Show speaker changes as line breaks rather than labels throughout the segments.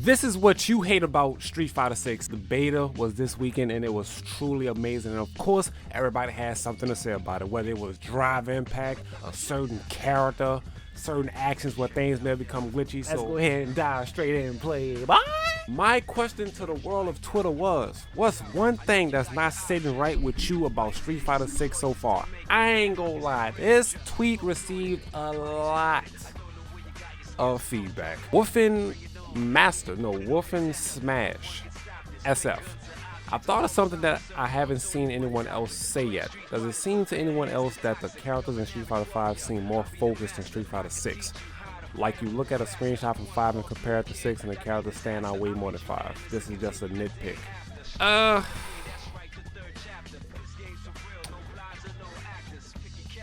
This is what you hate about Street Fighter 6. The beta was this weekend and it was truly amazing. And of course, everybody has something to say about it, whether it was drive impact, a certain character, certain actions where things may become glitchy. So
let's go ahead and dive straight in and play. Bye.
My question to the world of Twitter was, what's one thing that's not sitting right with you about Street Fighter 6 so far? I ain't gonna lie, this tweet received a lot of feedback. Wolfen Smash SF. I thought of something that I haven't seen anyone else say yet. Does it seem to anyone else that the characters in Street Fighter 5 seem more focused than Street Fighter 6? Like you look at a screenshot from 5 and compare it to 6 and the characters stand out way more than 5. This is just a nitpick.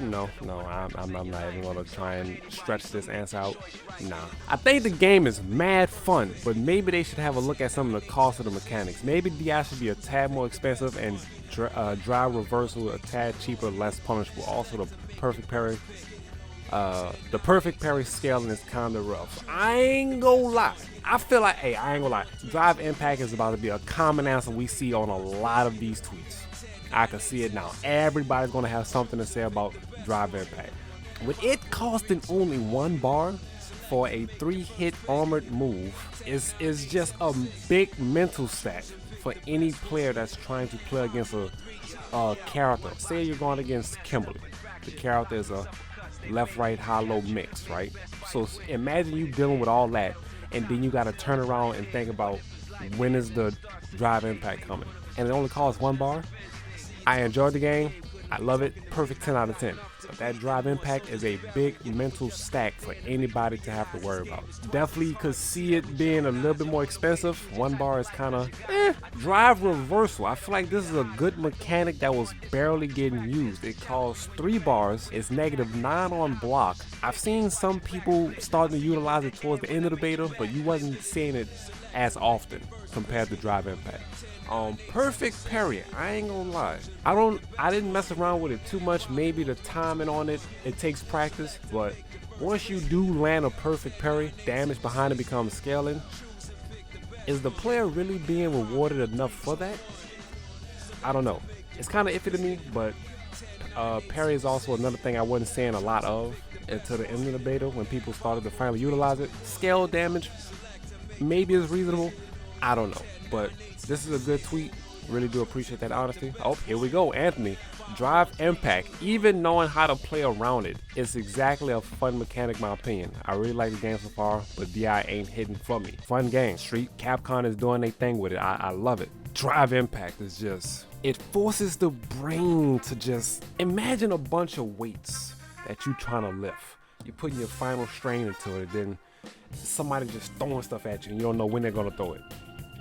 No, I'm not even gonna try and stretch this answer out. Nah. I think the game is mad fun, but maybe they should have a look at some of the cost of the mechanics. Maybe DI should be a tad more expensive and drive reversal a tad cheaper, less punishable. Also, the perfect parry scaling is kinda rough. I ain't gonna lie. I feel like, I ain't gonna lie. Drive impact is about to be a common answer we see on a lot of these tweets. I can see it now. Everybody's gonna have something to say about drive impact. With it costing only 1 bar for a 3-hit armored move is just a big mental stack for any player that's trying to play against a character. Say you're going against Kimberly. The character is a left-right hollow mix, right? So imagine you dealing with all that, and then you gotta turn around and think about when is the drive impact coming. And it only costs 1 bar. I enjoyed the game. I love it. Perfect 10 out of 10. But that drive impact is a big mental stack for anybody to have to worry about. Definitely could see it being a little bit more expensive. 1 bar is kind of Drive reversal. I feel like this is a good mechanic that was barely getting used. It costs 3 bars. It's -9 on block. I've seen some people starting to utilize it towards the end of the beta, but you wasn't seeing it as often compared to drive impact. Perfect parry, I ain't gonna lie. I didn't mess around with it too much. Maybe the timing on it takes practice, but once you do land a perfect parry, damage behind it becomes scaling. Is the player really being rewarded enough for that? I don't know. It's kind of iffy to me, but parry is also another thing I wasn't seeing a lot of until the end of the beta when people started to finally utilize it. Scale damage maybe is reasonable. I don't know, but this is a good tweet. Really do appreciate that honesty. Oh, here we go, Anthony. Drive impact, even knowing how to play around it, it's exactly a fun mechanic in my opinion. I really like the game so far, but DI ain't hitting for me. Fun game. Capcom is doing their thing with it. I love it. Drive impact is just, it forces the brain to just imagine a bunch of weights that you trying to lift. You're putting your final strain into it, then somebody just throwing stuff at you and you don't know when they're gonna throw it.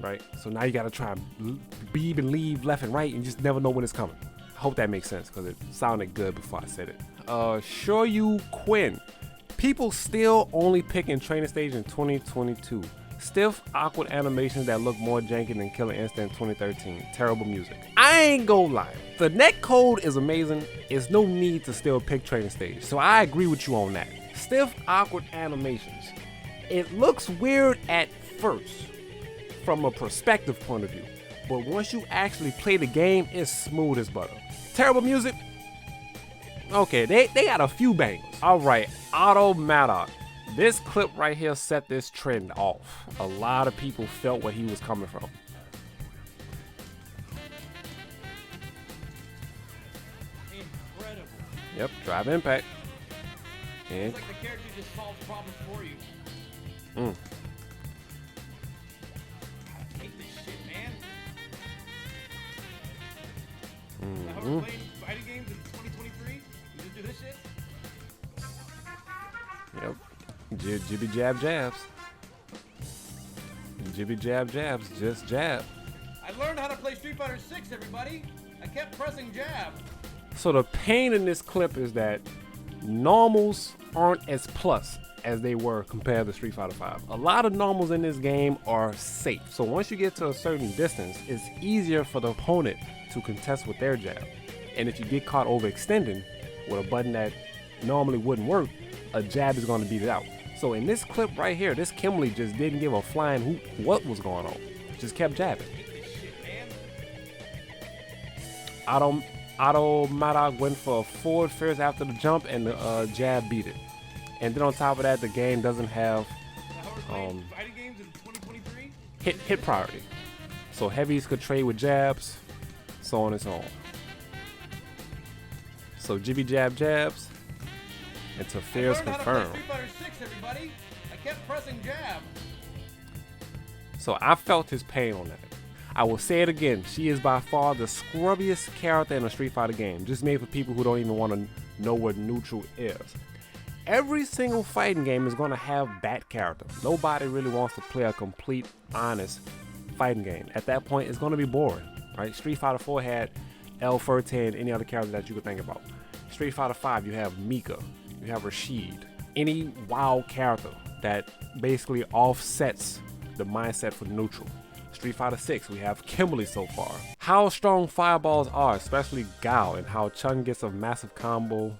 Right? So now you gotta try and beeb and leave left and right and you just never know when it's coming. I hope that makes sense because it sounded good before I said it. Sure you Quinn. People still only picking training stage in 2022. Stiff, awkward animations that look more janky than Killer Instinct in 2013. Terrible music. I ain't gonna lie. The netcode is amazing. There's no need to still pick training stage. So I agree with you on that. Stiff, awkward animations. It looks weird at first from a perspective point of view, but once you actually play the game, it's smooth as butter. Terrible music. Okay, they got a few bangers. All right, Automata. This clip right here set this trend off. A lot of people felt what he was coming from.
Incredible.
Yep, drive impact. And
It's like the character just solves problems for you. Take this shit, man. Now we're playing fighting games in 2023? You just do this shit?
Yep, jibby jab jabs. Jibby jab jabs, just jab.
I learned how to play Street Fighter 6, everybody. I kept pressing jab.
So the pain in this clip is that normals aren't as plus as they were compared to Street Fighter 5. A lot of normals in this game are safe. So once you get to a certain distance, it's easier for the opponent to contest with their jab. And if you get caught overextending with a button that normally wouldn't work, a jab is going to beat it out. So in this clip right here, this Kimberly just didn't give a flying hoot what was going on. Just kept jabbing. Automata went for a forward first after the jump, and the jab beat it. And then on top of that, the game doesn't have
Fighting games in 2023?
hit priority. So heavies could trade with jabs, so on and so on. So jibby jab jabs until fears confirmed.
Street Fighter 6, everybody. I kept pressing jab.
So I felt his pain on that. I will say it again, she is by far the scrubbiest character in a Street Fighter game, just made for people who don't even want to know what neutral is. Every single fighting game is going to have that character. Nobody really wants to play a complete, honest fighting game. At that point, it's going to be boring, right? Street Fighter 4 had L13, any other character that you could think about. Street Fighter 5, you have Mika, you have Rashid. Any wild character that basically offsets the mindset for neutral. Street Fighter 6, we have Kimberly so far. How strong fireballs are, especially Gao, and how Chun gets a massive combo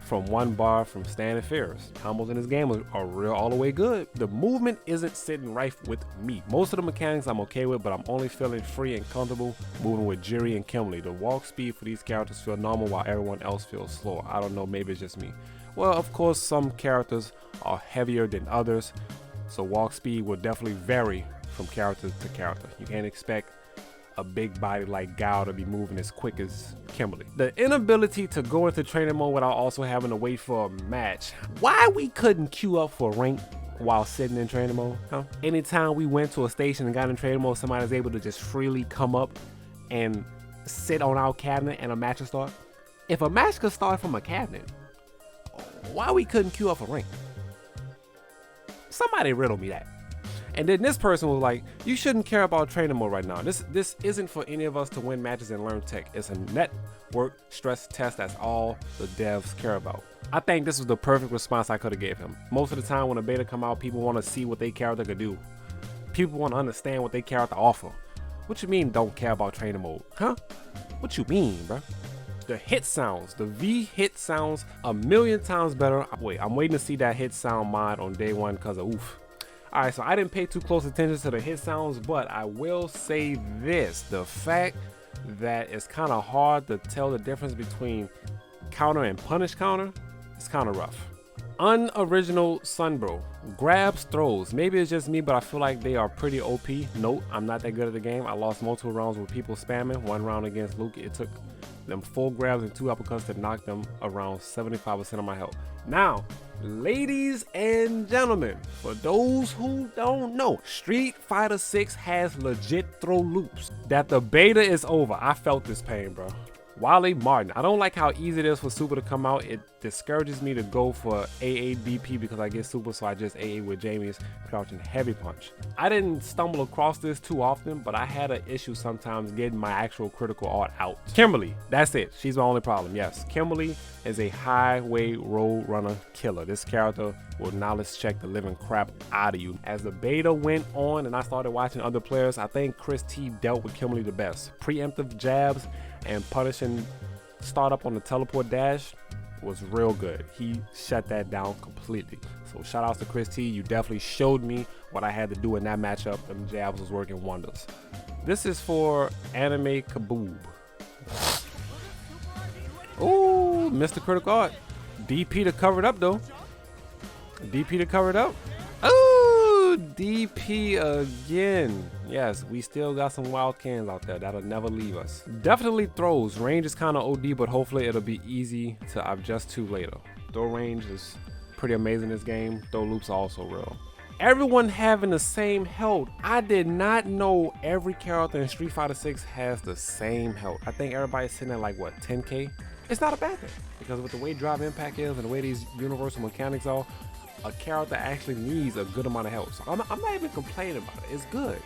from one bar from standing fierce. Combos in this game are real all the way good. The movement isn't sitting right with me. Most of the mechanics I'm okay with, but I'm only feeling free and comfortable moving with Jiri and Kimberly. The walk speed for these characters feel normal while everyone else feels slower. I don't know, maybe it's just me. Well, of course, some characters are heavier than others, so walk speed will definitely vary from character to character. You can't expect a big body like Gao to be moving as quick as Kimberly. The inability to go into training mode without also having to wait for a match. Why we couldn't queue up for rank while sitting in training mode? Huh? Anytime we went to a station and got in training mode, somebody's able to just freely come up and sit on our cabinet and a match will start. If a match could start from a cabinet, why we couldn't queue up for rank? Somebody riddle me that. And then this person was like, you shouldn't care about training mode right now. This isn't for any of us to win matches and learn tech. It's a network stress test. That's all the devs care about. I think this was the perfect response I could have gave him. Most of the time when a beta come out, people want to see what their character could do. People want to understand what their character offer. What you mean don't care about training mode? Huh? What you mean, bro? The hit sounds, the V hit sounds a million times better. Wait, I'm waiting to see that hit sound mod on day one because of oof. Alright, so I didn't pay too close attention to the hit sounds, but I will say this. The fact that it's kind of hard to tell the difference between counter and punish counter is kind of rough. Unoriginal Sunbro. Grabs, throws. Maybe it's just me, but I feel like they are pretty OP. Note, I'm not that good at the game. I lost multiple rounds with people spamming. One round against Luke, it took them 4 grabs and 2 uppercuts to knock them around 75% of my health. Now, ladies and gentlemen, for those who don't know, Street Fighter 6 has legit throw loops. That the beta is over. I felt this pain, bro. Wally Martin. I don't like how easy it is for Super to come out. It discourages me to go for AADP because I get Super, so I just AA with Jamie's crouching heavy punch. I didn't stumble across this too often, but I had an issue sometimes getting my actual critical art out. Kimberly, that's it. She's my only problem. Yes, Kimberly is a highway road runner killer. This character will knowledge check the living crap out of you. As the beta went on and I started watching other players, I think Chris T dealt with Kimberly the best. Preemptive jabs and punishing startup on the teleport dash was real good. He shut that down completely. So shout outs to Chris T. You definitely showed me what I had to do in that matchup. Them jabs was working wonders. This is for Anime Kaboob. Oh, Mr. Critical Art. DP to cover it up though. DP to cover it up. Oh, DP again. Yes, we still got some wild cans out there that'll never leave us. Definitely throws. Range is kind of OD, but hopefully it'll be easy to adjust to later. Throw range is pretty amazing in this game. Throw loops are also real. Everyone having the same health. I did not know every character in Street Fighter 6 has the same health. I think everybody's sitting at like what, 10k? It's not a bad thing because with the way drive impact is and the way these universal mechanics are, a character actually needs a good amount of health. So I'm not even complaining about it. It's good.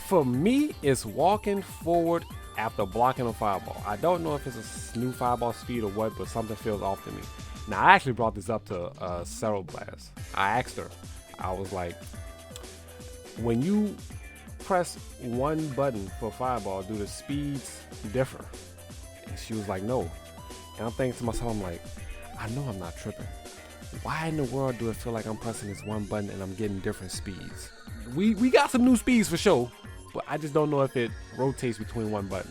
For me, it's walking forward after blocking a fireball. I don't know if it's a new fireball speed or what, but something feels off to me. Now, I actually brought this up to Cero Blast. I asked her, I was like, when you press one button for fireball, do the speeds differ? And she was like, no. And I'm thinking to myself, I'm like, I know I'm not tripping. Why in the world do it feel like I'm pressing this one button and I'm getting different speeds? We got some new speeds for sure, but I just don't know if it rotates between one button.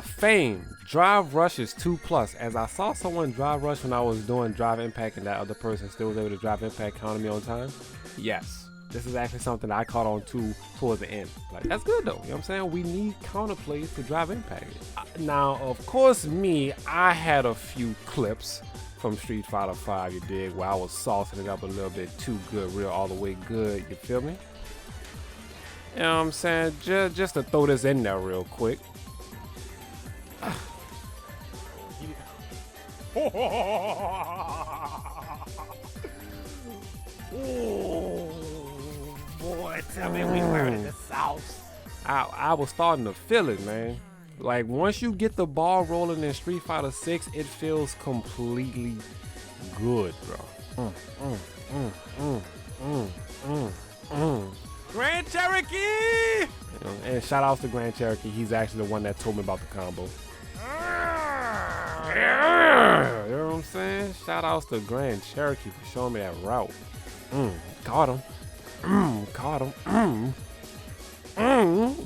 Fame, drive rush is 2+. As I saw someone drive rush when I was doing drive impact and that other person still was able to drive impact counter me on time. Yes, this is actually something I caught on to towards the end. Like, that's good though, you know what I'm saying? We need counter plays to drive impact. Now, of course, I had a few clips from Street Fighter 5, you dig, where I was saucing it up a little bit too good, real all the way good, you feel me? You know what I'm saying? Just to throw this in there real quick.
Oh, boy, tell me we learned the sauce.
I was starting to feel it, man. Like, once you get the ball rolling in Street Fighter 6, it feels completely good, bro. Grand Cherokee! And shout outs to Grand Cherokee. He's actually the one that told me about the combo. You know what I'm saying? Shout outs to Grand Cherokee for showing me that route. Caught him. Caught him.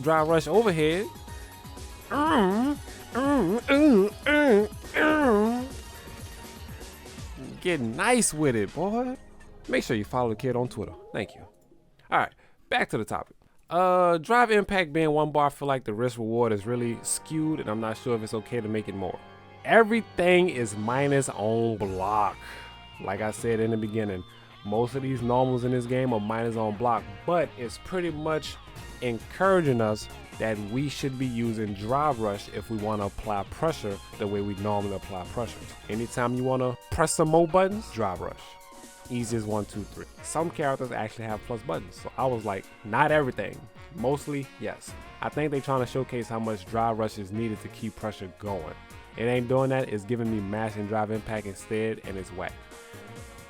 Drive rush overhead. Get nice with it, boy. Make sure you follow the kid on Twitter. Thank you. Alright, back to the topic. Drive impact being one bar, I feel like the risk reward is really skewed, and I'm not sure if it's okay to make it more. Everything is minus on block. Like I said in the beginning, most of these normals in this game are minus on block, but it's pretty much encouraging us that we should be using drive rush if we want to apply pressure the way we normally apply pressure. Anytime you want to press some more buttons, drive rush. Easiest 1, 2, 3. Some characters actually have plus buttons, so I was like, not everything. Mostly, yes. I think they're trying to showcase how much drive rush is needed to keep pressure going. It ain't doing that, it's giving me mash and drive impact instead, and it's whack.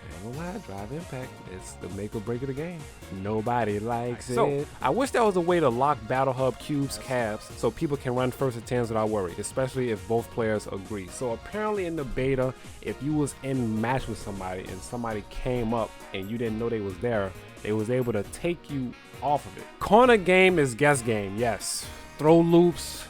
I ain't gonna lie, drive impact is the make or break of the game. Nobody likes it. So, I wish there was a way to lock Battle Hub cubes caps so people can run first attempts without worry, especially if both players agree. So apparently in the beta, if you was in match with somebody and somebody came up and you didn't know they was there, they was able to take you off of it. Corner game is guess game, yes. Throw loops,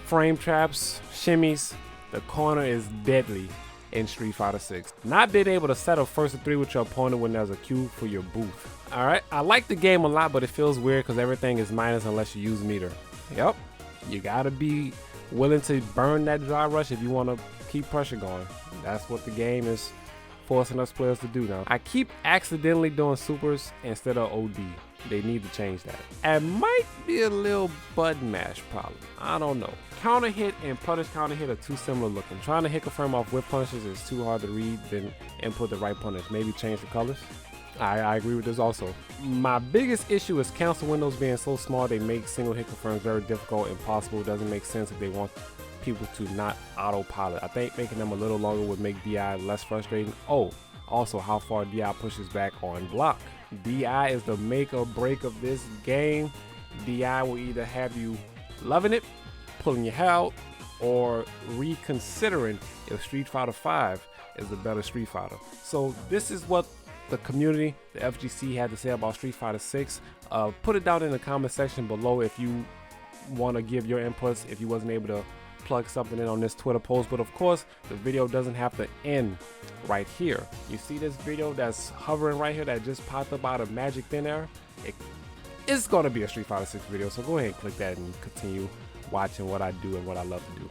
frame traps, shimmies. The corner is deadly in Street Fighter 6. Not being able to settle first to 3 with your opponent when there's a cube for your booth. Alright, I like the game a lot, but it feels weird because everything is minus unless you use meter. Yep, you gotta be willing to burn that drive rush if you want to keep pressure going. That's what the game is forcing us players to do now. I keep accidentally doing supers instead of OD. They need to change that. It might be a little button mash problem. I don't know. Counter hit and punish counter hit are too similar looking. Trying to hit confirm off whip punishes is too hard to read, then input the right punish. Maybe change the colors. I agree with this also. My biggest issue is cancel windows being so small they make single hit confirms very difficult, impossible. Doesn't make sense if they want people to not autopilot. I think making them a little longer would make DI less frustrating. Oh, also how far DI pushes back on block. DI is the make or break of this game. DI will either have you loving it, pulling your hair out, or reconsidering if Street Fighter 5 is the better Street Fighter. So this is what the community, the FGC, had to say about Street Fighter 6. Put it down in the comment section below if you want to give your inputs, if you wasn't able to plug something in on this Twitter post. But of course, the video doesn't have to end right here. You see this video that's hovering right here that just popped up out of magic thin air? It's going to be a Street Fighter 6 video, so go ahead and click that and continue watching what I do and what I love to do.